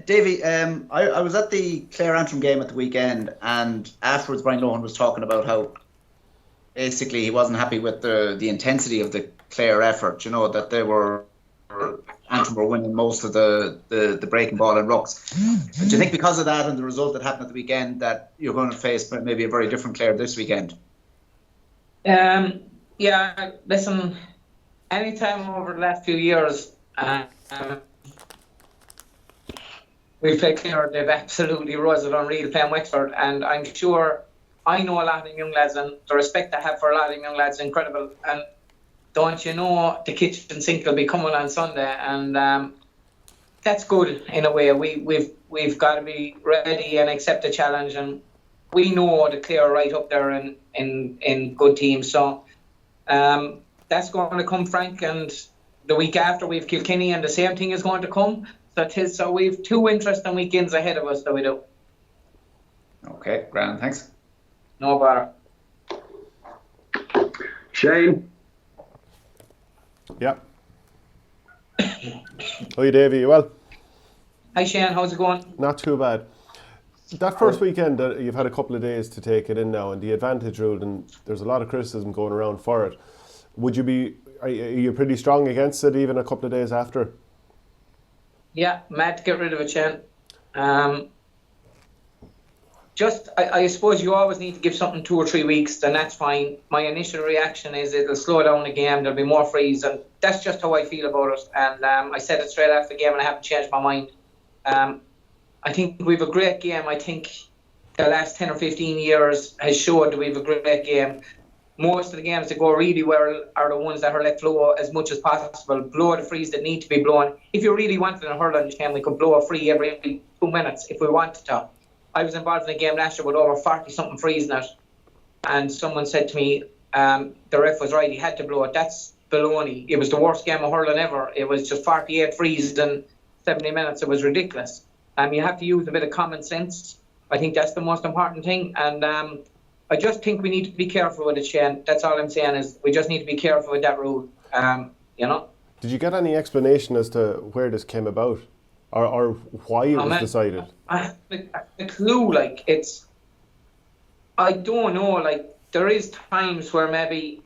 Davy, I was at the Clare Antrim game at the weekend, and afterwards Brian Lohan was talking about how basically he wasn't happy with the intensity of the Clare effort, that Antrim were winning most of the breaking ball and rucks. Do you think because of that and the result that happened at the weekend that you're going to face maybe a very different Clare this weekend? Yeah, listen, anytime over the last few years, we've played Clare, they've absolutely risen unreal playing Wexford, and I'm sure I know a lot of young lads, and the respect I have for a lot of young lads is incredible. And don't you know, the kitchen sink will be coming on Sunday, and that's good in a way. We've got to be ready and accept the challenge, and we know the Clare are right up there in good teams. So that's going to come, Frank, and the week after we've Kilkenny, and the same thing is going to come. So we've 2 interesting weekends ahead of us that we do. Okay, grand, thanks. No bother. Shane. Yeah. Hi, Davy, you well? Hi Shane, how's it going? Not too bad. That first weekend, you've had a couple of days to take it in now, and the advantage rule, and there's a lot of criticism going around for it. Are you pretty strong against it even a couple of days after? Yeah, mad to get rid of it, Shane. I suppose you always need to give something 2 or 3 weeks, then that's fine. My initial reaction is it'll slow down the game, there'll be more frees, and that's just how I feel about it. And I said it straight after the game, and I haven't changed my mind. I think we've a great game. I think the last 10 or 15 years has showed that we've a great game. Most of the games that go really well are the ones that are let flow as much as possible. Blow the frees that need to be blown. If you really wanted in a hurling game, we could blow a free every 2 minutes if we wanted to. I was involved in a game last year with over 40-something frees in it, and someone said to me, the ref was right, he had to blow it. That's baloney. It was the worst game of hurling ever. It was just 48 frees in 70 minutes. It was ridiculous. You have to use a bit of common sense. I think that's the most important thing, and I just think we need to be careful with it, Shane. That's all I'm saying, is we just need to be careful with that rule. Did you get any explanation as to where this came about, or why it was decided? I have a clue. I don't know. There is times where maybe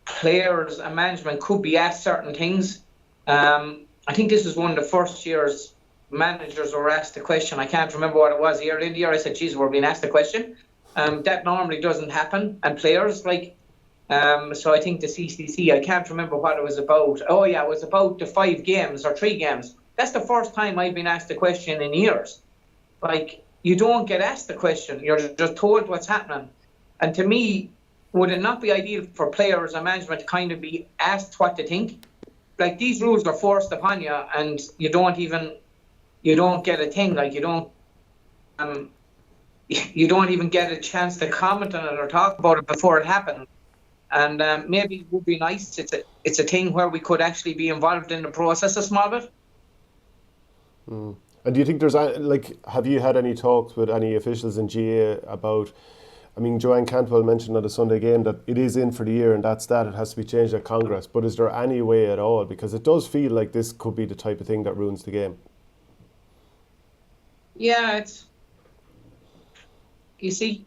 players and management could be asked certain things. I think this was one of the first years managers were asked a question. I can't remember what it was. Early in the year, I said, "Geez, we're being asked a question." That normally doesn't happen, and players so I think the CCC, I can't remember what it was about. Oh yeah, it was about the 5 games or 3 games. That's the first time I've been asked a question in years. You don't get asked the question, you're just told what's happening. And to me, would it not be ideal for players and management to kind of be asked what to think? These rules are forced upon you, and you don't get a thing. You don't even get a chance to comment on it or talk about it before it happens. And maybe it would be nice. It's a thing where we could actually be involved in the process a small bit. Mm. And do you think there's have you had any talks with any officials in GA about? I mean, Joanne Cantwell mentioned at a Sunday game that it is in for the year and that's that. It has to be changed at Congress. But is there any way at all? Because it does feel like this could be the type of thing that ruins the game. Yeah, you see,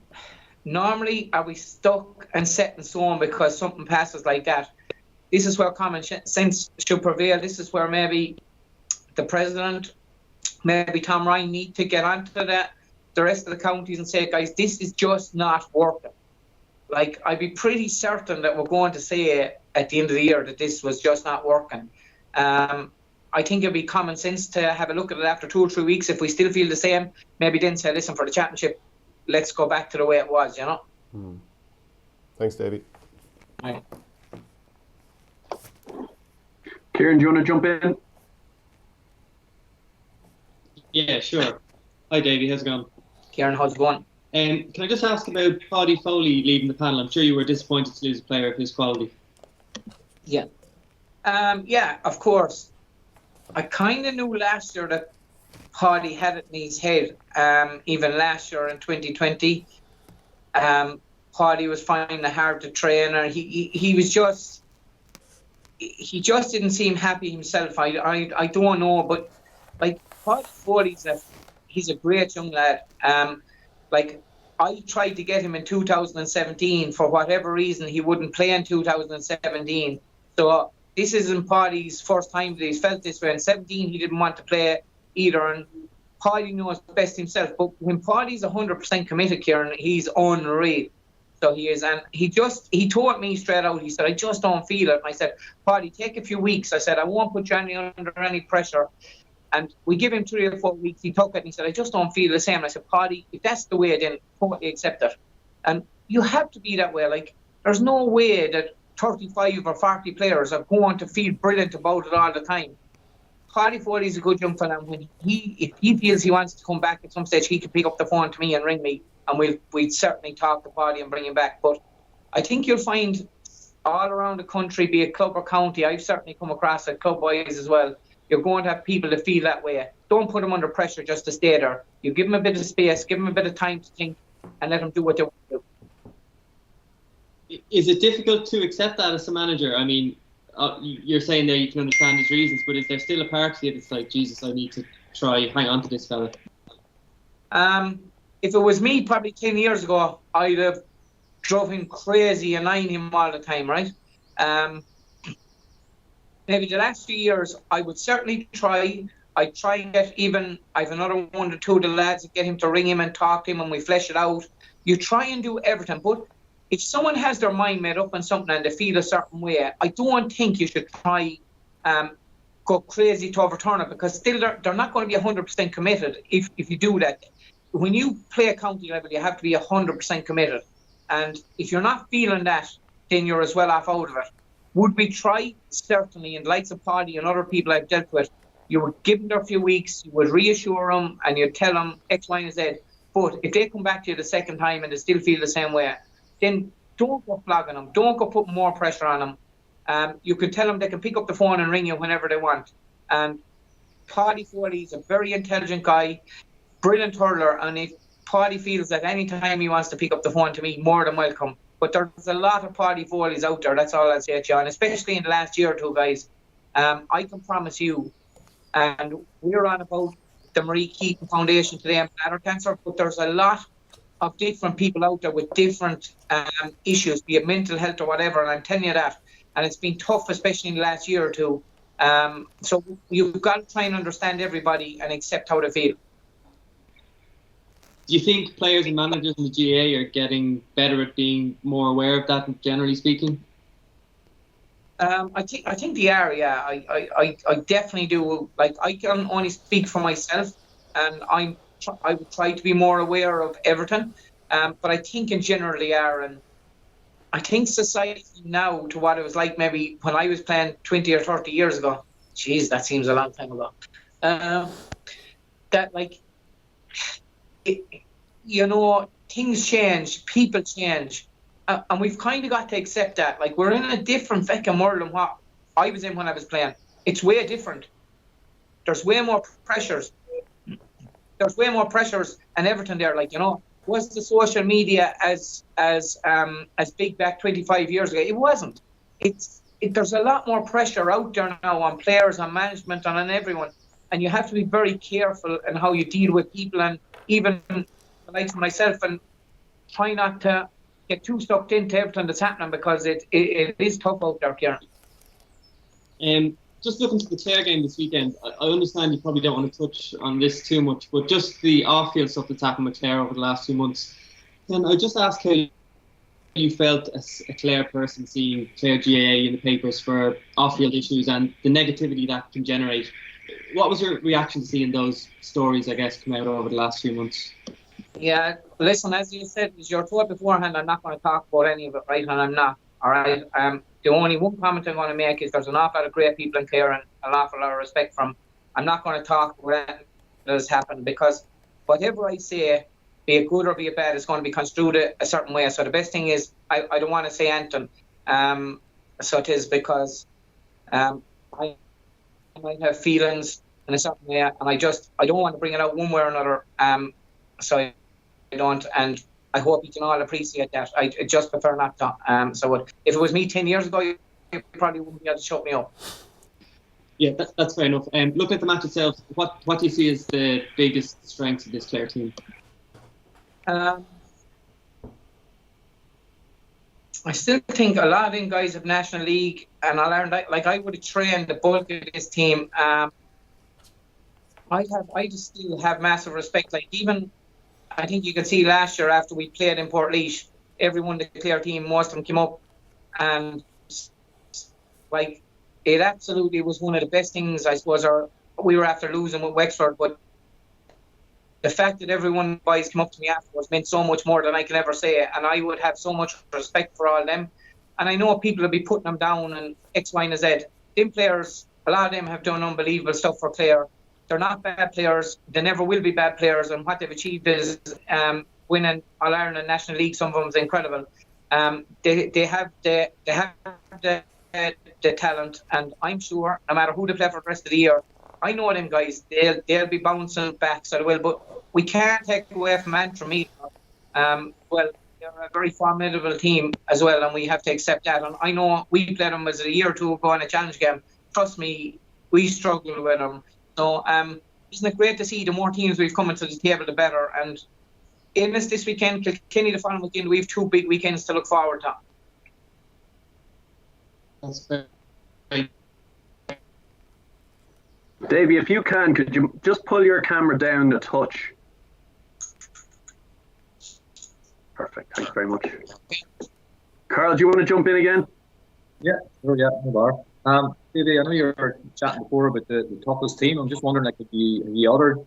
normally are we stuck and set in stone because something passes like that? This is where common sense should prevail. This is where maybe the president, maybe Tom Ryan, need to get onto the rest of the counties and say, guys, this is just not working. I'd be pretty certain that we're going to say at the end of the year that this was just not working. I think it'd be common sense to have a look at it after 2 or 3 weeks. If we still feel the same, maybe then say, listen, for the championship, let's go back to the way it was, Thanks, Davy. Right. Kieran, do you want to jump in? Yeah, sure. Hi, Davy. How's it going? Kieran, how's it going? Can I just ask about Paddy Foley leaving the panel? I'm sure you were disappointed to lose a player of his quality. Yeah. Yeah, of course. I kind of knew last year that Paddy had it in his head, even last year in 2020. Paddy was finding it hard to train, and he just didn't seem happy himself. I don't know, but Paddy Foley's he's a great young lad. Like, I tried to get him in 2017. For whatever reason, he wouldn't play in 2017. So this isn't Paddy's first time that he's felt this way. In 17, he didn't want to play either, and Paddy knows best himself. But when Paddy's 100% committed, Kieran, he's unreal. So he is, and he told me straight out, he said, I just don't feel it. And I said, Paddy, take a few weeks. I said, I won't put you under any pressure. And we give him 3 or 4 weeks. He took it and he said, I just don't feel the same. And I said, Paddy, if that's the way, then totally accept it. And you have to be that way. Like, there's no way that 35 or 40 players are going to feel brilliant about it all the time. Paddy Foley's a good young fella. When if he feels he wants to come back at some stage, he can pick up the phone to me and ring me, and we'd certainly talk to Paddy and bring him back. But I think you'll find all around the country, be it club or county, I've certainly come across it, club-wise as well, you're going to have people that feel that way. Don't put them under pressure just to stay there. You give them a bit of space, give them a bit of time to think, and let them do what they want to do. Is it difficult to accept that as a manager? I mean, you're saying there you can understand his reasons, but is there still a part of you that's like, Jesus, I need to try hang on to this fella? If it was me probably 10 years ago, I'd have drove him crazy and eyeing him all the time, right? Maybe the last few years, I would certainly try. I'd try and get even, I've another 1 or 2 of the lads and get him to ring him and talk to him and we flesh it out. You try and do everything, but if someone has their mind made up on something and they feel a certain way, I don't think you should try go crazy to overturn it, because still they're not going to be 100% committed if you do that. When you play a county level, you have to be 100% committed. And if you're not feeling that, then you're as well off out of it. Would we try? Certainly. And the likes of Paddy and other people I've dealt with, you would give them their few weeks, you would reassure them, and you'd tell them X, Y, and Z. But if they come back to you the second time and they still feel the same way, then don't go flogging them. Don't go putting more pressure on them. You can tell them they can pick up the phone and ring you whenever they want. And Paddy Foley's a very intelligent guy, brilliant hurler, and if Paddy feels that any time he wants to pick up the phone to me, more than welcome. But there's a lot of Paddy Foley's out there, that's all I'll say to you. And especially in the last year or two, guys, I can promise you, and we're on about the Marie Keaton Foundation today and bladder cancer, but there's a lot of different people out there with different issues, be it mental health or whatever, and I'm telling you that. And it's been tough, especially in the last year or two. So you've got to try and understand everybody and accept how they feel. Do you think players and managers in the GAA are getting better at being more aware of that, generally speaking? I think they are, yeah. I definitely do. Like, I can only speak for myself, and I would try to be more aware of everything. But I think in general they are, and I think society now to what it was like maybe when I was playing 20 or 30 years ago. Jeez, that seems a long time ago. That like. Things change, people change, and we've kind of got to accept that. Like, we're in a different fucking world than what I was in when I was playing. It's way different. There's way more pressures. And everything there. Like, was the social media as big back 25 years ago? It wasn't. There's a lot more pressure out there now on players, on management, and on everyone. And you have to be very careful in how you deal with people, and even like myself, and try not to get too sucked into everything that's happening, because it is tough out there, Kieran. Just looking to the Clare game this weekend, I understand you probably don't want to touch on this too much, but just the off-field stuff that's happened with Clare over the last 2 months. Then I just ask how you felt as a Clare person seeing Clare GAA in the papers for off-field issues and the negativity that can generate. What was your reaction to seeing those stories, I guess, come out over the last few months? Yeah, listen, as you said, as you're told beforehand, I'm not going to talk about any of it, right? And I'm not, all right? The only one comment I'm going to make is there's an awful lot of great people in Clare and an awful lot of respect from. I'm not going to talk about anything that has happened, because whatever I say, be it good or be it bad, is going to be construed a certain way. So the best thing is I don't want to say anything. So it is, because I might have feelings in a certain way, and I don't want to bring it out one way or another. So I don't, and I hope you can all appreciate that. I just prefer not to. So if it was me 10 years ago, you probably wouldn't be able to shut me up. Yeah, that's fair enough. Looking at the match itself, what do you see as the biggest strengths of this Clare team? I still think a lot of them guys have National League, and I learned like I would have trained the bulk of this team. I just still have massive respect. Like even I think you can see last year after we played in Portlaoise, everyone the Clare team, most of them came up, and like it absolutely was one of the best things I suppose. We were after losing with Wexford, but the fact that everyone boys came up to me afterwards meant so much more than I can ever say, and I would have so much respect for all of them. And I know people will be putting them down and X, Y, and Z. Them players, a lot of them have done unbelievable stuff for Clare. They're not bad players. They never will be bad players. And what they've achieved is winning All-Ireland and National League. Some of them is incredible. They have the talent, and I'm sure no matter who they play for the rest of the year, I know them guys. They'll be bouncing back, so they will. But we can't take away from Antrim either. Well, they're a very formidable team as well, and we have to accept that. And I know we played them as a year or two ago in a challenge game. Trust me, we struggled with them. So isn't it great to see the more teams we've come into the table, the better. And Ennis this weekend, Kilkenny the following weekend, we have 2 big weekends to look forward to. That's fair. Davy, if you can, could you just pull your camera down a touch? Perfect, thanks very much. Carl, do you want to jump in again? Yeah, sure, yeah, no bar. Davy, I know you were chatting before about the toughest team. I'm just wondering, like, have you other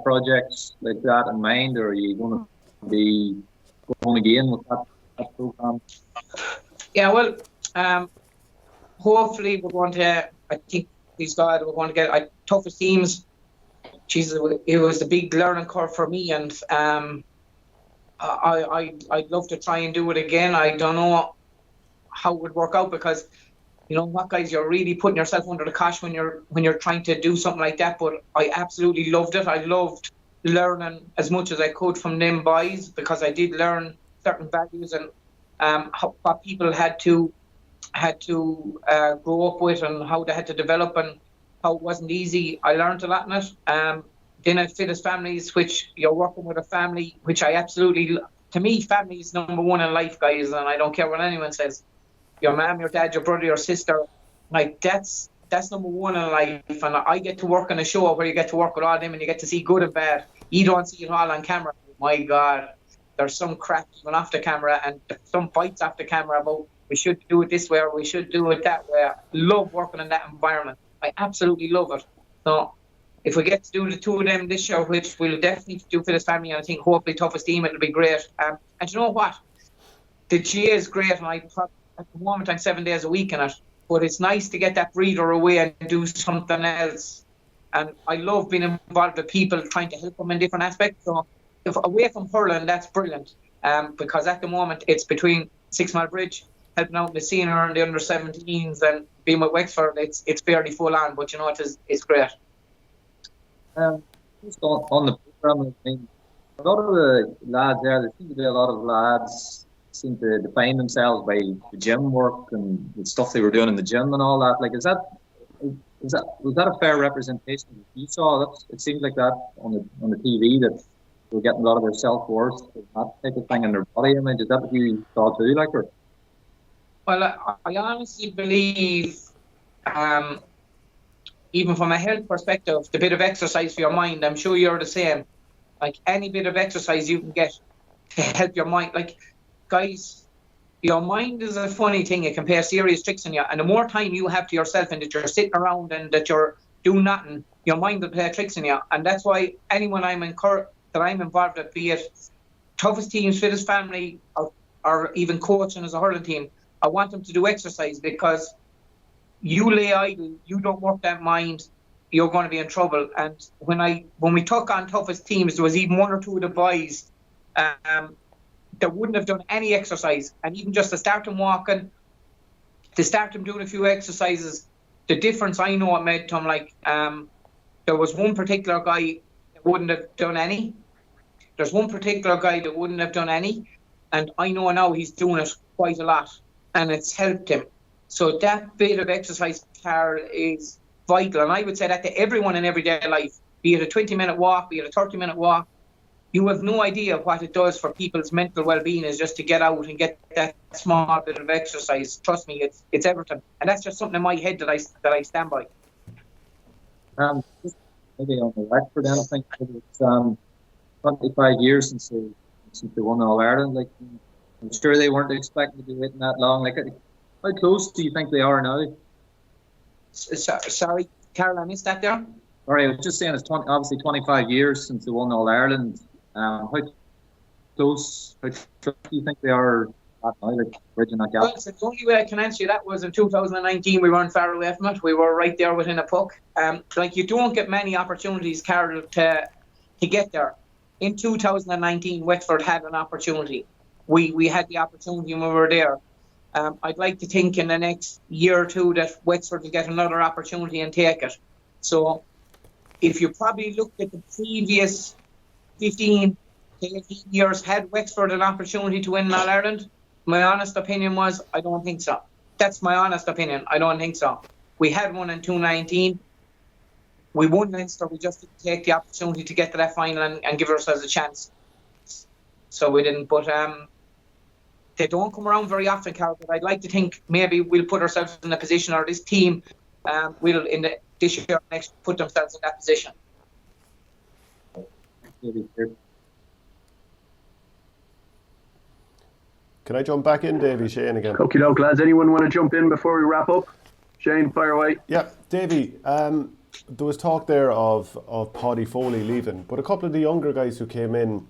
projects like that in mind, or are you going to be going again with that program? Yeah, well, hopefully we're going to, I think these guys we're going to get toughest teams. Jesus, it was a big learning curve for me, and I'd love to try and do it again. I don't know how it would work out, because you know what, guys, you're really putting yourself under the cosh when you're trying to do something like that. But I absolutely loved it. I loved learning as much as I could from them boys, because I did learn certain values and what people had to grow up with, and how they had to develop, and how it wasn't easy. I learned a lot in it. Then I Fittest Families, which you're working with a family, which I absolutely, to me, family is number one in life, guys, and I don't care what anyone says. Your mom, your dad, your brother, your sister, like that's number one in life. And I get to work on a show where you get to work with all of them, and you get to see good and bad. You don't see it all on camera. My God, there's some crap even off the camera, and some fights off the camera about we should do it this way or we should do it that way. I love working in that environment. I absolutely love it. So if we get to do the two of them this year, which we'll definitely do for this family, and I think hopefully toughest team, it'll be great. And you know what? The GA is great, and at the moment I'm 7 days a week in it, but it's nice to get that breather away and do something else. And I love being involved with people, trying to help them in different aspects. So if away from hurling, that's brilliant. Because at the moment it's between 6 Mile Bridge, helping out the senior and the under 17s, and being with Wexford, it's fairly full on, but you know it's great. Just on the program, I mean, a lot of the lads there seem to be a lot of lads seem to define themselves by the gym work and the stuff they were doing in the gym and all that. Like, was that a fair representation? You saw that it seemed like that on the TV, that they were getting a lot of their self-worth, that type of thing in their body image. Is that what you saw too, like? Or? Well, I honestly believe, even from a health perspective, the bit of exercise for your mind, I'm sure you're the same. Like, any bit of exercise you can get to help your mind. Like, guys, your mind is a funny thing. It can play serious tricks on you. And the more time you have to yourself, and that you're sitting around and that you're doing nothing, your mind will play tricks on you. And that's why anyone I'm involved with, be it toughest teams, Fittest Family, or even coaching as a hurling team, I want them to do exercise, because you lay idle, you don't work that mind, you're going to be in trouble. And when we took on toughest teams, there was even one or two of the boys that wouldn't have done any exercise, and even just to start them walking, to start them doing a few exercises, the difference I know it made to them. Like, there was one particular guy that wouldn't have done any. There's one particular guy that wouldn't have done any, and I know now he's doing it quite a lot, and it's helped him. So that bit of exercise, Carl, is vital. And I would say that to everyone in everyday life, be it a 20-minute walk, be it a 30-minute walk. You have no idea what it does for people's mental well-being is just to get out and get that small bit of exercise. Trust me, it's everything. And that's just something in my head that I stand by. Just maybe on the Wexford end, I think it's 25 years since they won All Ireland. Like, I'm sure they weren't expecting to be waiting that long. Like, how close do you think they are now? Sorry, Carol, I missed that there. Sorry, I was just saying it's obviously 25 years since they won All Ireland. How close do you think they are now, like, bridging that gap? Well, the only way I can answer you that was in 2019. We weren't far away from it. We were right there within a puck. Like, you don't get many opportunities, Carol, to get there. In 2019, Wexford had an opportunity. We had the opportunity when we were there. I'd like to think in the next year or two that Wexford will get another opportunity and take it. So if you probably looked at the previous 15 to 18 years, had Wexford an opportunity to win All Ireland? My honest opinion was, I don't think so. That's my honest opinion. I don't think so. We had one in 2019. We won Leinster. We just didn't take the opportunity to get to that final and give ourselves a chance. So we didn't. But they don't come around very often, Carol. But I'd like to think maybe we'll put ourselves in a position, or this team will this year or next put themselves in that position. Can I jump back in, Davy? Shane again. Okay, doke, lads. Anyone want to jump in before we wrap up? Shane, fire away. Yeah, Davy. There was talk there of Paddy Foley leaving, but a couple of the younger guys who came in,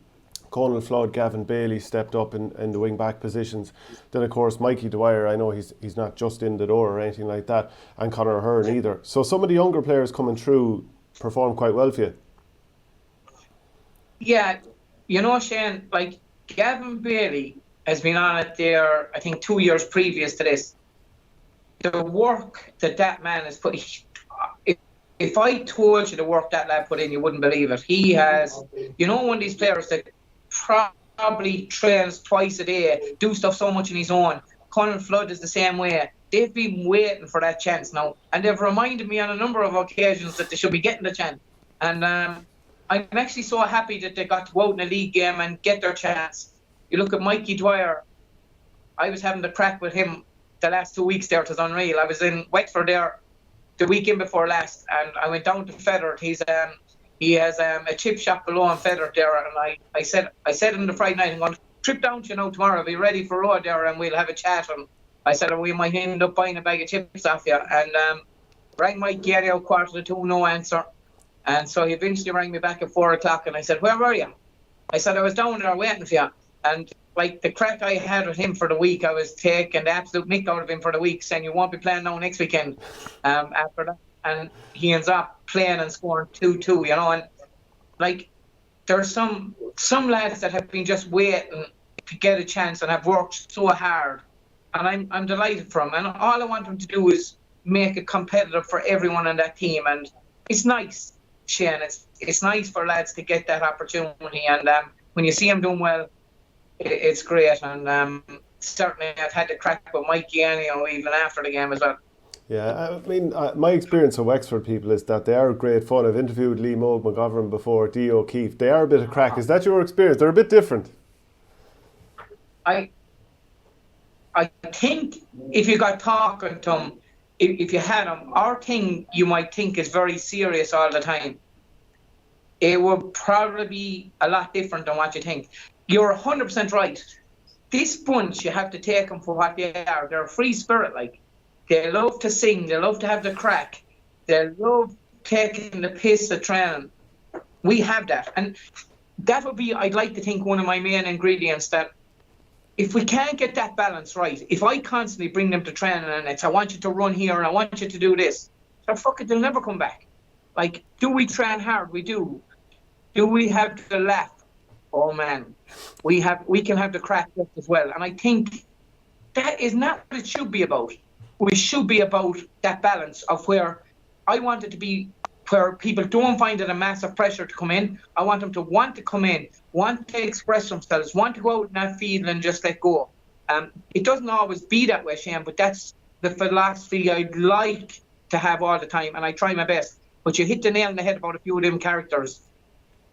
Conal Flood, Gavin Bailey, stepped up in the wing-back positions. Then, of course, Mikey Dwyer, I know he's not just in the door or anything like that, and Conor Hearn either. So some of the younger players coming through performed quite well for you. Yeah, you know, Shane, like, Gavin Bailey has been on it there, I think, 2 years previous to this. The work that man has put... If I told you the work that lad put in, you wouldn't believe it. He has, you know, one of these players that probably trains twice a day, do stuff so much on his own. Conal Flood is the same way. They've been waiting for that chance now, and they've reminded me on a number of occasions that they should be getting the chance. And I'm actually so happy that they got to go out in a league game and get their chance. You look at Mikey Dwyer. I was having the crack with him the last 2 weeks there. It was unreal. I was in Wexford there the weekend before last, and I went down to Feather. He has a chip shop below in Feather there, and I said on the Friday night, I'm going to trip down to you now tomorrow, be ready for road there, and we'll have a chat. And I said, we might end up buying a bag of chips off you. And rang Mike Gary out 1:45, no answer. And so he eventually rang me back at 4 o'clock, and I said, where were you? I said, I was down there waiting for you. And like the crack I had with him for the week, I was taking the absolute mick out of him for the week, saying you won't be playing now next weekend after that. And he ends up playing and scoring 2-2, you know. And like, there's some lads that have been just waiting to get a chance and have worked so hard. And I'm delighted for him. And all I want him to do is make it competitive for everyone on that team. And it's nice, Shane. It's nice for lads to get that opportunity. And when you see him doing well, it's great. And certainly I've had to crack with Mikey, even after the game as well. Yeah, I mean, my experience of Wexford people is that they are great fun. I've interviewed Lee Moog McGovern before, Dee O'Keefe. They are a bit of crack. Is that your experience? They're a bit different. I think if you got talking to them, if you had them, our thing you might think is very serious all the time. It would probably be a lot different than what you think. You're 100% right. This bunch, you have to take them for what they are. They're a free spirit, like. They love to sing. They love to have the crack. They love taking the piss at training. We have that. And that would be, I'd like to think, one of my main ingredients, that if we can't get that balance right, if I constantly bring them to training and it's, I want you to run here and I want you to do this, so fuck it, they'll never come back. Like, do we train hard? We do. Do we have the laugh? Oh, man. We can have the crack as well. And I think that is not what it should be about. We should be about that balance of where I want it to be, where people don't find it a massive pressure to come in. I want them to want to come in, want to express themselves, want to go out in that field and just let go. It doesn't always be that way, Shane, but that's the philosophy I'd like to have all the time, and I try my best. But you hit the nail on the head about a few of them characters.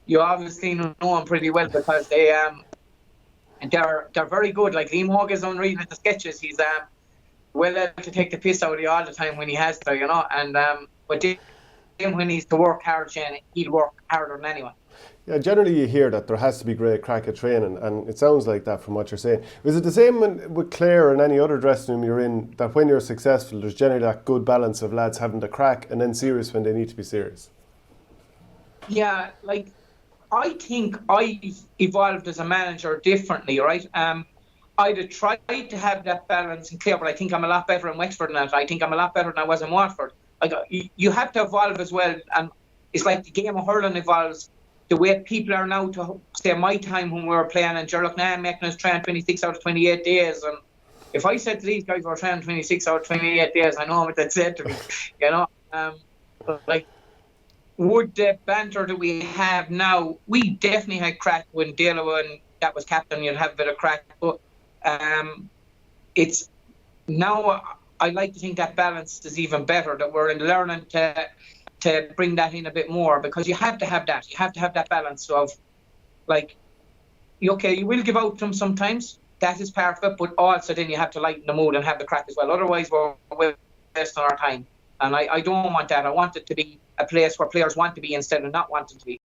You obviously know them pretty well because they're very good. Like Liam Hogg is unreal at the sketches. He's well able to take the piss out of you all the time when he has to, you know. And but then when he's to work hard, Shane, he'll work harder than anyone. Yeah, generally you hear that there has to be great crack at training, and it sounds like that from what you're saying. Is it the same with Clare and any other dressing room you're in, that when you're successful, there's generally that good balance of lads having the crack and then serious when they need to be serious? Yeah, like, I think I've evolved as a manager differently, right? I'd have tried to have that balance in Clare, but I think I'm a lot better in Wexford than that. I think I'm a lot better than I was in Watford. Like, you have to evolve as well, and it's like the game of hurling evolves. The way people are now to, say, my time when we were playing, and look, now I'm making us train 26 out of 28 days. And if I said to these guys we're training 26 out of 28 days, I know what they'd say to me, you know. But like, would the banter that we have now, we definitely had crack when Dalo and that was captain, you'd have a bit of crack. But it's now, I like to think that balance is even better, that we're learning to bring that in a bit more, because you have to have that. You have to have that balance of, like, you will give out to them sometimes. That is part of it, but also then you have to lighten the mood and have the crack as well. Otherwise, we're wasting our time. And I don't want that. I want it to be a place where players want to be instead of not wanting to be.